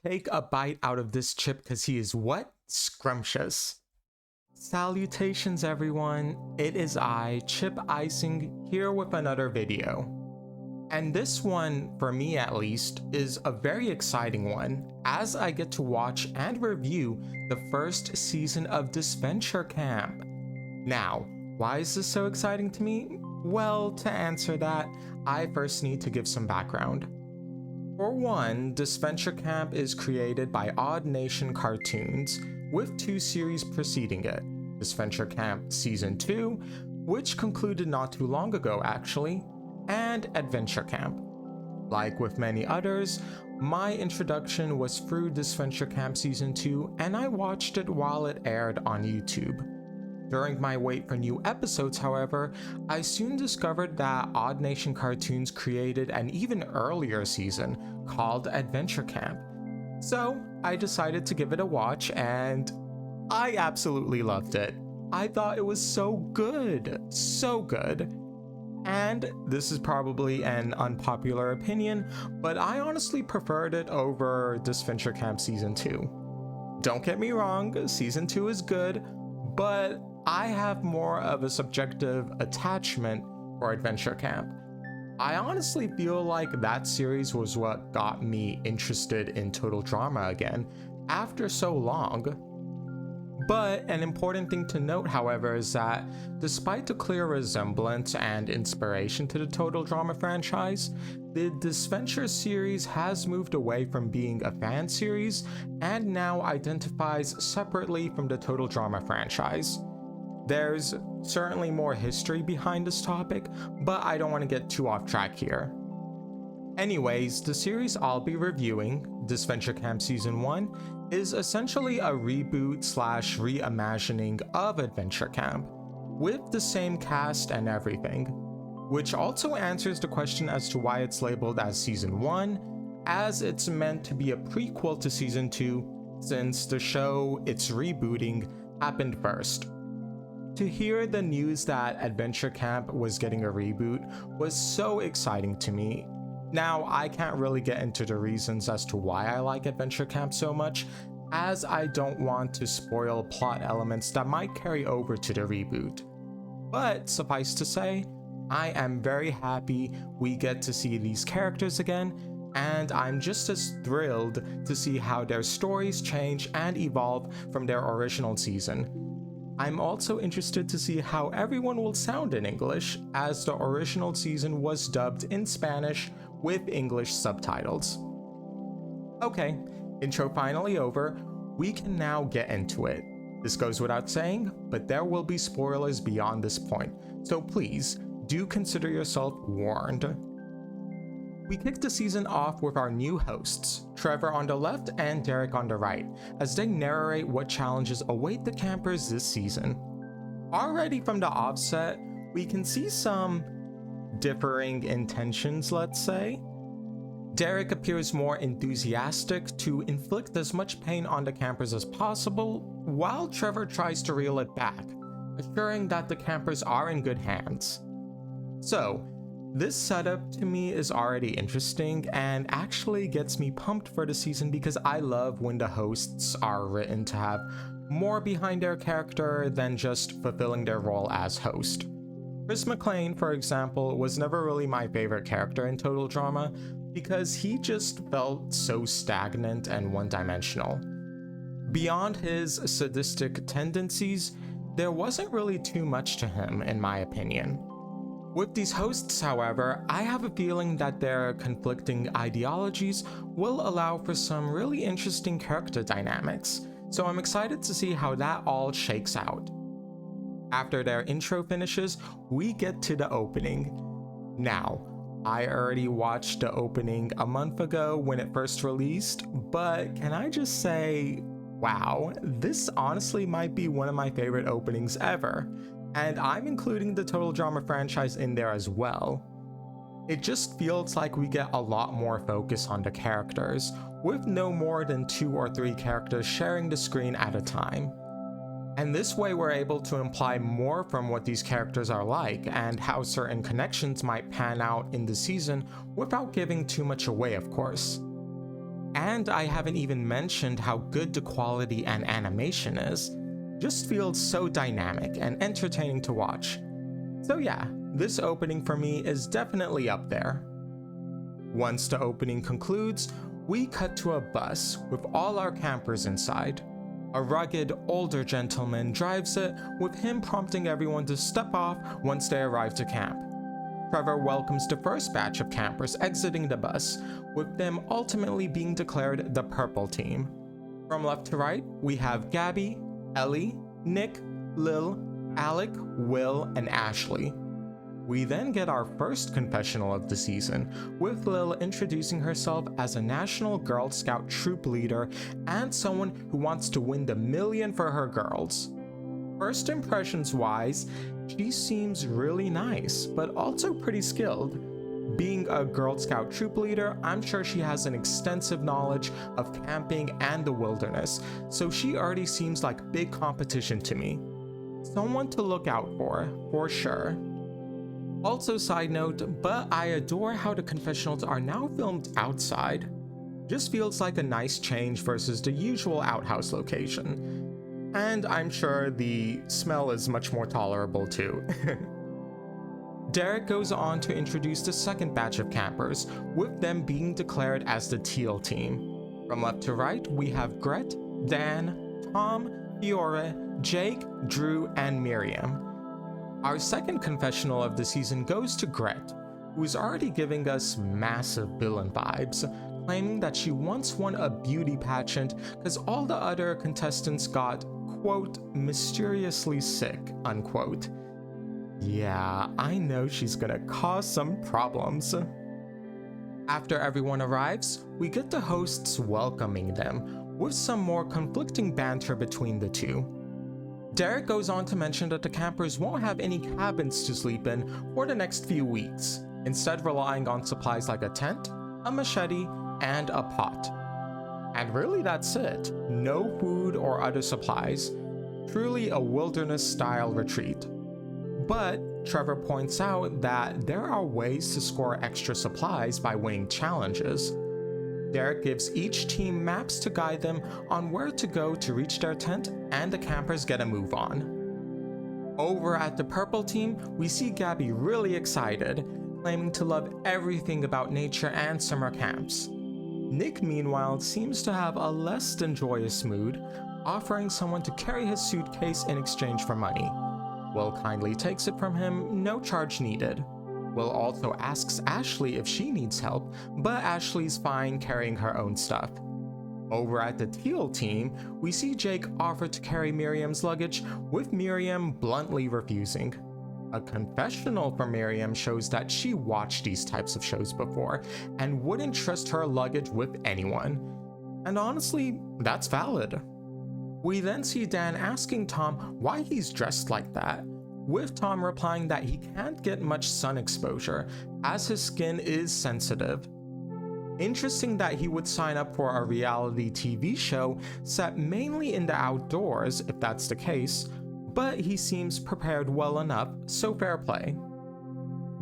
Take a bite out of this chip because he is what? Scrumptious. Salutations everyone, it is I, Chip Icing, here with another video. And this one, for me at least, is a very exciting one, as I get to watch and review the first season of Disventure Camp. Now, why is this so exciting to me? Well, to answer that, I first need to give some background. For one, Disventure Camp is created by Odd Nation Cartoons, with 2 series preceding it. Disventure Camp Season 2, which concluded not too long ago actually, and Adventure Camp. Like with many others, my introduction was through Disventure Camp Season 2 and I watched it while it aired on YouTube. During my wait for new episodes, however, I soon discovered that Odd Nation Cartoons created an even earlier season called Adventure Camp. So I decided to give it a watch and I absolutely loved it. I thought it was so good, so good. And this is probably an unpopular opinion, but I honestly preferred it over Disventure Camp Season 2. Don't get me wrong, Season 2 is good, but I have more of a subjective attachment for Adventure Camp. I honestly feel like that series was what got me interested in total drama again after so long. But an important thing to note, however, is that despite the clear resemblance and inspiration to the total drama franchise, the Disventure series has moved away from being a fan series and now identifies separately from the total drama franchise. There's certainly more history behind this topic, but I don't want to get too off track here. Anyways, the series I'll be reviewing, Disventure Camp Season 1, is essentially a reboot / reimagining of Adventure Camp, with the same cast and everything, which also answers the question as to why it's labeled as Season 1, as it's meant to be a prequel to Season 2, since the show it's rebooting happened first. To hear the news that Adventure Camp was getting a reboot was so exciting to me. Now, I can't really get into the reasons as to why I like Adventure Camp so much, as I don't want to spoil plot elements that might carry over to the reboot. But suffice to say, I am very happy we get to see these characters again, and I'm just as thrilled to see how their stories change and evolve from their original season. I'm also interested to see how everyone will sound in English, as the original season was dubbed in Spanish with English subtitles. Okay, intro finally over, we can now get into it. This goes without saying, but there will be spoilers beyond this point, so please do consider yourself warned. We kicked the season off with our new hosts, Trevor on the left and Derek on the right, as they narrate what challenges await the campers this season. Already from the offset, we can see some differing intentions, let's say. Derek appears more enthusiastic to inflict as much pain on the campers as possible, while Trevor tries to reel it back, assuring that the campers are in good hands. So, this setup to me is already interesting and actually gets me pumped for the season because I love when the hosts are written to have more behind their character than just fulfilling their role as host. Chris McLean, for example, was never really my favorite character in total drama because he just felt so stagnant and one-dimensional. Beyond his sadistic tendencies, there wasn't really too much to him in my opinion. With these hosts, however, I have a feeling that their conflicting ideologies will allow for some really interesting character dynamics, so I'm excited to see how that all shakes out. After their intro finishes, we get to the opening. Now, I already watched the opening a month ago when it first released, but can I just say, wow, this honestly might be one of my favorite openings ever. And I'm including the total drama franchise in there as well. It just feels like we get a lot more focus on the characters, with no more than 2 or 3 characters sharing the screen at a time. And this way we're able to imply more from what these characters are like and how certain connections might pan out in the season without giving too much away, of course. And I haven't even mentioned how good the quality and animation is. Just feels so dynamic and entertaining to watch. So yeah, this opening for me is definitely up there. Once the opening concludes, we cut to a bus with all our campers inside. A rugged, older gentleman drives it, with him prompting everyone to step off once they arrive to camp. Trevor welcomes the first batch of campers exiting the bus, with them ultimately being declared the Purple Team. From left to right, we have Gabby, Ellie, Nick, Lil, Alec, Will, and Ashley. We then get our first confessional of the season, with Lil introducing herself as a National Girl Scout troop leader and someone who wants to win the million for her girls. First impressions wise, she seems really nice, but also pretty skilled. Being a Girl Scout troop leader, I'm sure she has an extensive knowledge of camping and the wilderness, so she already seems like big competition to me. Someone to look out for sure. Also side note, but I adore how the confessionals are now filmed outside. Just feels like a nice change versus the usual outhouse location. And I'm sure the smell is much more tolerable too. Derek goes on to introduce the second batch of campers, with them being declared as the Teal Team. From left to right, we have Gret, Dan, Tom, Fiore, Jake, Drew, and Miriam. Our second confessional of the season goes to Gret, who's already giving us massive villain vibes, claiming that she once won a beauty pageant because all the other contestants got, quote, mysteriously sick, unquote. Yeah, I know she's gonna cause some problems. After everyone arrives, we get the hosts welcoming them, with some more conflicting banter between the two. Derek goes on to mention that the campers won't have any cabins to sleep in for the next few weeks, instead relying on supplies like a tent, a machete, and a pot. And really that's it, no food or other supplies, truly a wilderness-style retreat. But Trevor points out that there are ways to score extra supplies by winning challenges. Derek gives each team maps to guide them on where to go to reach their tent, and the campers get a move on. Over at the Purple Team, we see Gabby really excited, claiming to love everything about nature and summer camps. Nick, meanwhile, seems to have a less than joyous mood, offering someone to carry his suitcase in exchange for money. Will kindly takes it from him, no charge needed. Will also asks Ashley if she needs help, but Ashley's fine carrying her own stuff. Over at the Teal Team, we see Jake offer to carry Miriam's luggage, with Miriam bluntly refusing. A confessional from Miriam shows that she watched these types of shows before and wouldn't trust her luggage with anyone. And honestly, that's valid. We then see Dan asking Tom why he's dressed like that, with Tom replying that he can't get much sun exposure as his skin is sensitive. Interesting that he would sign up for a reality TV show set mainly in the outdoors if that's the case, but he seems prepared well enough, so fair play.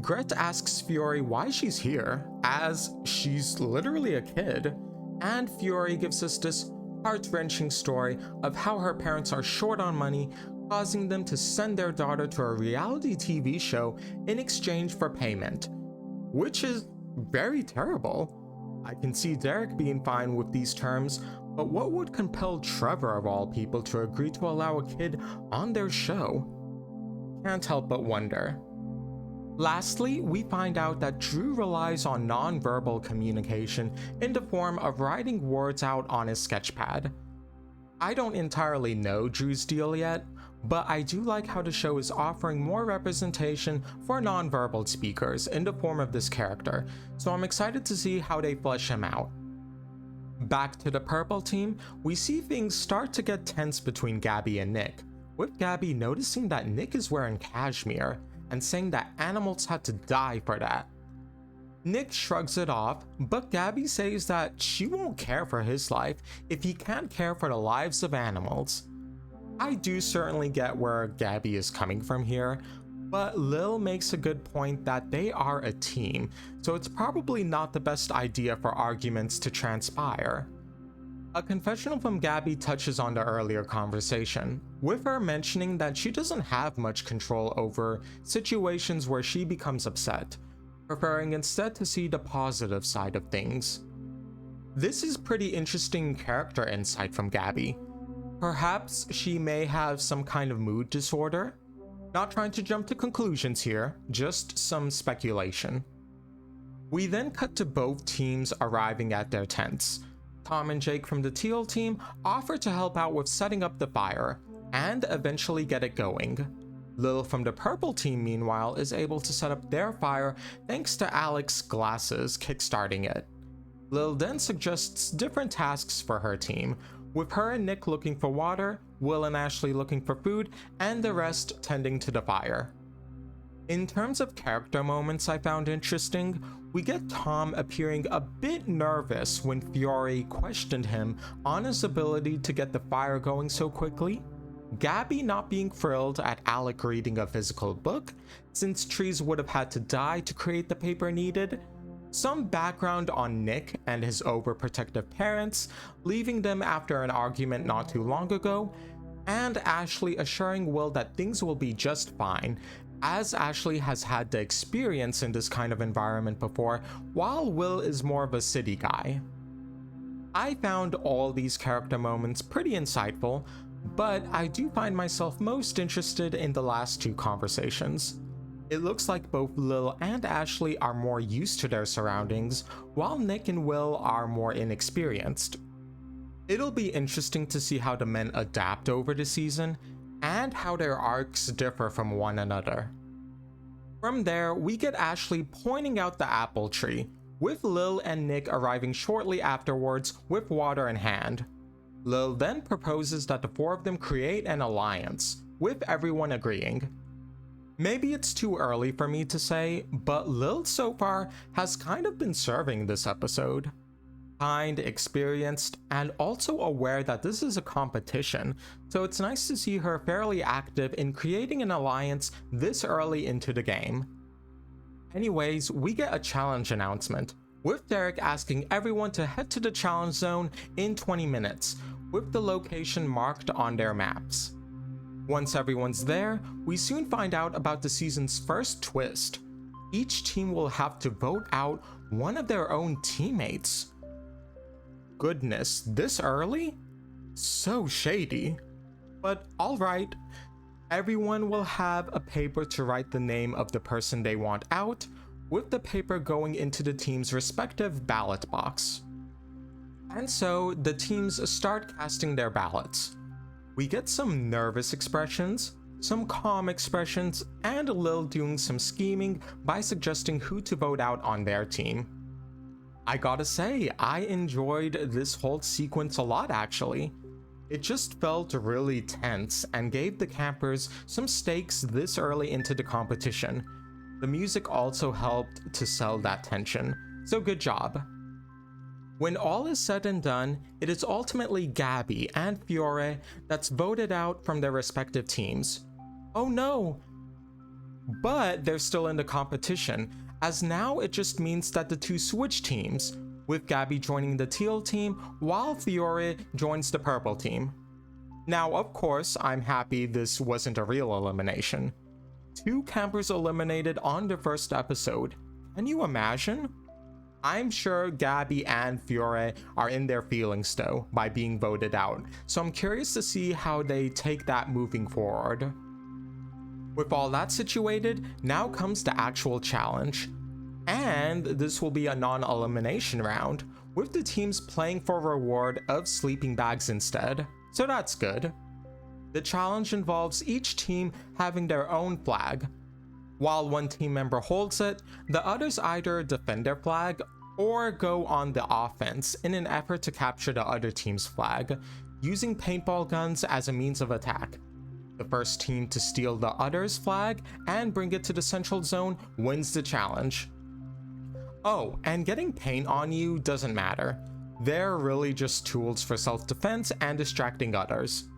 Gret asks Fiore why she's here, as she's literally a kid, and Fiore gives us this heart-wrenching story of how her parents are short on money, causing them to send their daughter to a reality TV show in exchange for payment, which is very terrible. I can see Derek being fine with these terms, but what would compel Trevor of all people to agree to allow a kid on their show? Can't help but wonder. Lastly, we find out that Drew relies on non-verbal communication in the form of writing words out on his sketchpad. I don't entirely know Drew's deal yet, but I do like how the show is offering more representation for non-verbal speakers in the form of this character, so I'm excited to see how they flesh him out. Back to the Purple Team, we see things start to get tense between Gabby and Nick, with Gabby noticing that Nick is wearing cashmere and saying that animals had to die for that. Nick shrugs it off, but Gabby says that she won't care for his life if he can't care for the lives of animals. I do certainly get where Gabby is coming from here, But Lil makes a good point that they are a team, so it's probably not the best idea for arguments to transpire. A confessional from Gabby touches on the earlier conversation, with her mentioning that she doesn't have much control over situations where she becomes upset, preferring instead to see the positive side of things. This is pretty interesting character insight from Gabby. Perhaps she may have some kind of mood disorder? Not trying to jump to conclusions here, just some speculation. We then cut to both teams arriving at their tents. Tom and Jake from the teal team offer to help out with setting up the fire, and eventually get it going. Lil from the purple team, meanwhile, is able to set up their fire thanks to Alex's glasses kickstarting it. Lil then suggests different tasks for her team, with her and Nick looking for water, Will and Ashley looking for food, and the rest tending to the fire. In terms of character moments I found interesting, we get Tom appearing a bit nervous when Fiore questioned him on his ability to get the fire going so quickly, Gabby not being thrilled at Alec reading a physical book, since trees would have had to die to create the paper needed, some background on Nick and his overprotective parents, leaving them after an argument not too long ago, and Ashley assuring Will that things will be just fine, as Ashley has had the experience in this kind of environment before, while Will is more of a city guy. I found all these character moments pretty insightful, but I do find myself most interested in the last two conversations. It looks like both Lil and Ashley are more used to their surroundings, while Nick and Will are more inexperienced. It'll be interesting to see how the men adapt over the season, and how their arcs differ from one another. From there, we get Ashley pointing out the apple tree, with Lil and Nick arriving shortly afterwards with water in hand. Lil then proposes that the four of them create an alliance, with everyone agreeing. Maybe it's too early for me to say, but Lil so far has kind of been serving this episode. Kind, experienced, and also aware that this is a competition, so it's nice to see her fairly active in creating an alliance this early into the game. Anyways, we get a challenge announcement, with Derek asking everyone to head to the challenge zone in 20 minutes, with the location marked on their maps. Once everyone's there, we soon find out about the season's first twist. Each team will have to vote out one of their own teammates. Goodness, this early? So shady. But alright, everyone will have a paper to write the name of the person they want out, with the paper going into the team's respective ballot box. And so the teams start casting their ballots. We get some nervous expressions, some calm expressions, and Lil doing some scheming by suggesting who to vote out on their team. I gotta say, I enjoyed this whole sequence a lot actually. It just felt really tense and gave the campers some stakes this early into the competition. The music also helped to sell that tension, so good job. When all is said and done, it is ultimately Gabby and Fiore that's voted out from their respective teams. Oh no! But they're still in the competition, as now it just means that the two switch teams, with Gabby joining the teal team while Fiore joins the purple team. Now of course, I'm happy this wasn't a real elimination. 2 campers eliminated on the first episode. Can you imagine? I'm sure Gabby and Fiore are in their feelings though by being voted out, so I'm curious to see how they take that moving forward. With all that situated, now comes the actual challenge. And this will be a non-elimination round, with the teams playing for a reward of sleeping bags instead, so that's good. The challenge involves each team having their own flag. While one team member holds it, the others either defend their flag or go on the offense in an effort to capture the other team's flag, using paintball guns as a means of attack. The first team to steal the other's flag and bring it to the central zone wins the challenge. Oh, and getting paint on you doesn't matter. They're really just tools for self-defense and distracting others.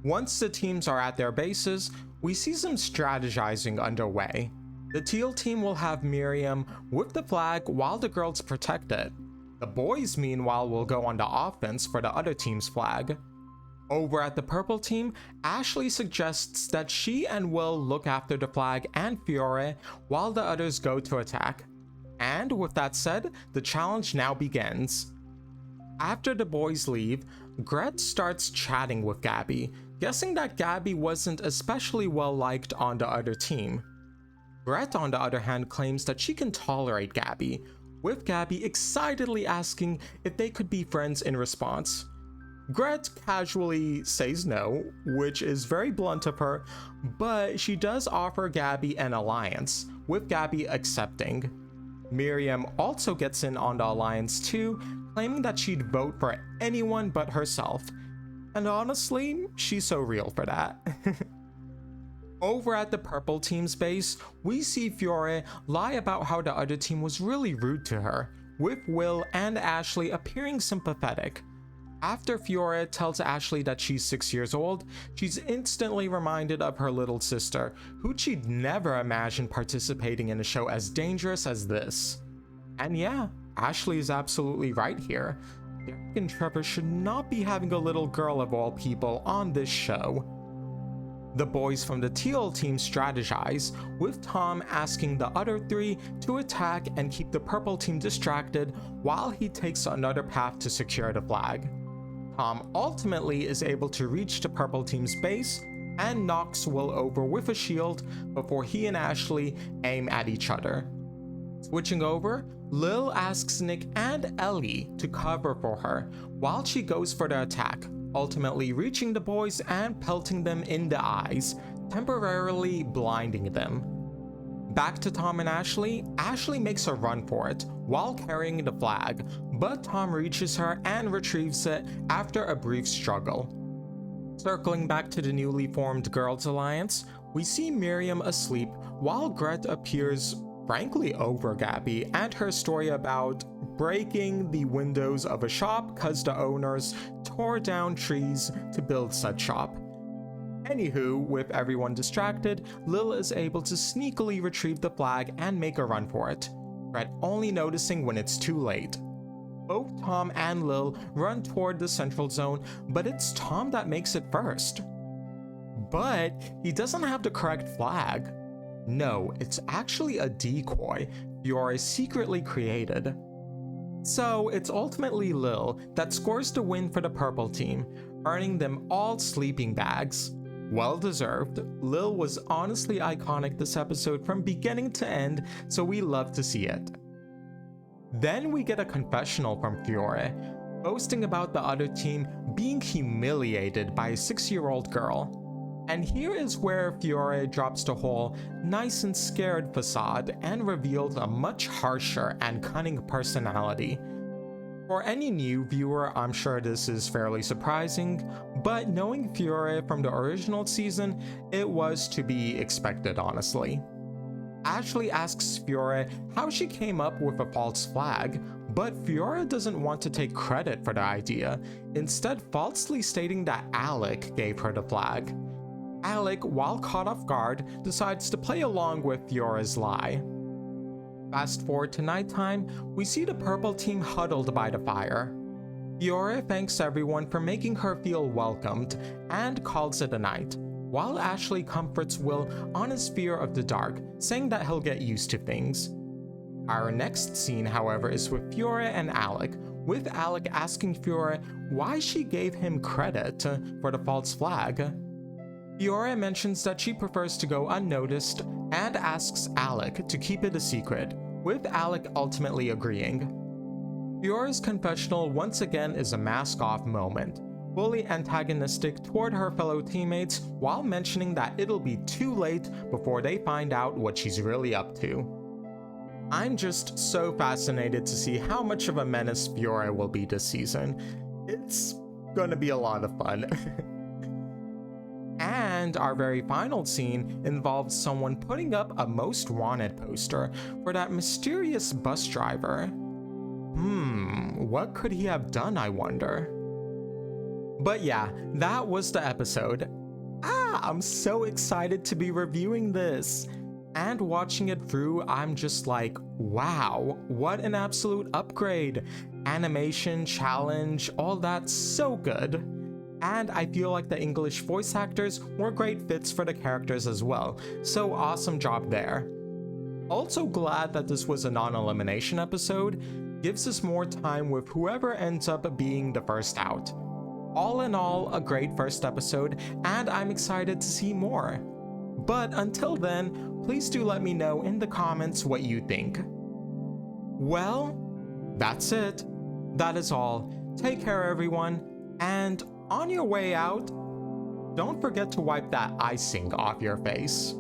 Once the teams are at their bases, we see some strategizing underway. The teal team will have Miriam with the flag while the girls protect it. The boys, meanwhile, will go on the offense for the other team's flag. Over at the purple team, Ashley suggests that she and Will look after the flag and Fiore while the others go to attack. And with that said, the challenge now begins. After the boys leave, Gret starts chatting with Gabby, guessing that Gabby wasn't especially well liked on the other team. Gret, on the other hand, claims that she can tolerate Gabby, with Gabby excitedly asking if they could be friends in response. Gret casually says no, which is very blunt of her, but she does offer Gabby an alliance, with Gabby accepting. Miriam also gets in on the alliance too, claiming that she'd vote for anyone but herself. And honestly, she's so real for that. Over at the purple team's base, we see Fiore lie about how the other team was really rude to her, with Will and Ashley appearing sympathetic. After Fiore tells Ashley that she's 6 years old, she's instantly reminded of her little sister, who she'd never imagined participating in a show as dangerous as this. And yeah, Ashley is absolutely right here. Derek and Trevor should not be having a little girl of all people on this show. The boys from the teal team strategize, with Tom asking the other three to attack and keep the purple team distracted while he takes another path to secure the flag. Tom ultimately is able to reach the purple team's base and knocks Will over with a shield before he and Ashley aim at each other. Switching over, Lil asks Nick and Ellie to cover for her while she goes for the attack, ultimately reaching the boys and pelting them in the eyes, temporarily blinding them. Back to Tom and Ashley, Ashley makes a run for it while carrying the flag, but Tom reaches her and retrieves it after a brief struggle. Circling back to the newly formed Girls Alliance, we see Miriam asleep while Gret appears, frankly over Gabby and her story about breaking the windows of a shop cause the owners tore down trees to build said shop. Anywho, with everyone distracted, Lil is able to sneakily retrieve the flag and make a run for it, Gret only noticing when it's too late. Both Tom and Lil run toward the central zone, but it's Tom that makes it first. But he doesn't have the correct flag. No, it's actually a decoy Fiore secretly created. So it's ultimately Lil that scores the win for the purple team, earning them all sleeping bags. Well deserved. Lil was honestly iconic this episode from beginning to end, so we love to see it. Then we get a confessional from Fiore, boasting about the other team being humiliated by a 6-year-old girl. And here is where Fiore drops the whole nice and scared facade and reveals a much harsher and cunning personality. For any new viewer, I'm sure this is fairly surprising, but knowing Fiore from the original season, it was to be expected, honestly. Ashley asks Fiore how she came up with a false flag, but Fiore doesn't want to take credit for the idea, instead falsely stating that Alec gave her the flag. Alec, while caught off guard, decides to play along with Fiore's lie. Fast forward to nighttime, we see the purple team huddled by the fire. Fiore thanks everyone for making her feel welcomed and calls it a night, while Ashley comforts Will on his fear of the dark, saying that he'll get used to things. Our next scene, however, is with Fiore and Alec, with Alec asking Fiore why she gave him credit for the false flag. Fiore mentions that she prefers to go unnoticed and asks Alec to keep it a secret, with Alec ultimately agreeing. Fiore's confessional once again is a mask-off moment, fully antagonistic toward her fellow teammates while mentioning that it'll be too late before they find out what she's really up to. I'm just so fascinated to see how much of a menace Fiore will be this season. It's gonna be a lot of fun. And our very final scene involves someone putting up a most wanted poster for that mysterious bus driver. What could he have done, I wonder? But yeah, that was the episode. yeah, I'm so excited to be reviewing this. And watching it through, I'm just like, wow, what an absolute upgrade. Animation, challenge, all that, so good. And I feel like the English voice actors were great fits for the characters as well, so awesome job there. Also glad that this was a non-elimination episode, gives us more time with whoever ends up being the first out. All in all, a great first episode, and I'm excited to see more. But until then, please do let me know in the comments what you think. Well, that's it. That is all. Take care everyone, and on your way out, don't forget to wipe that icing off your face.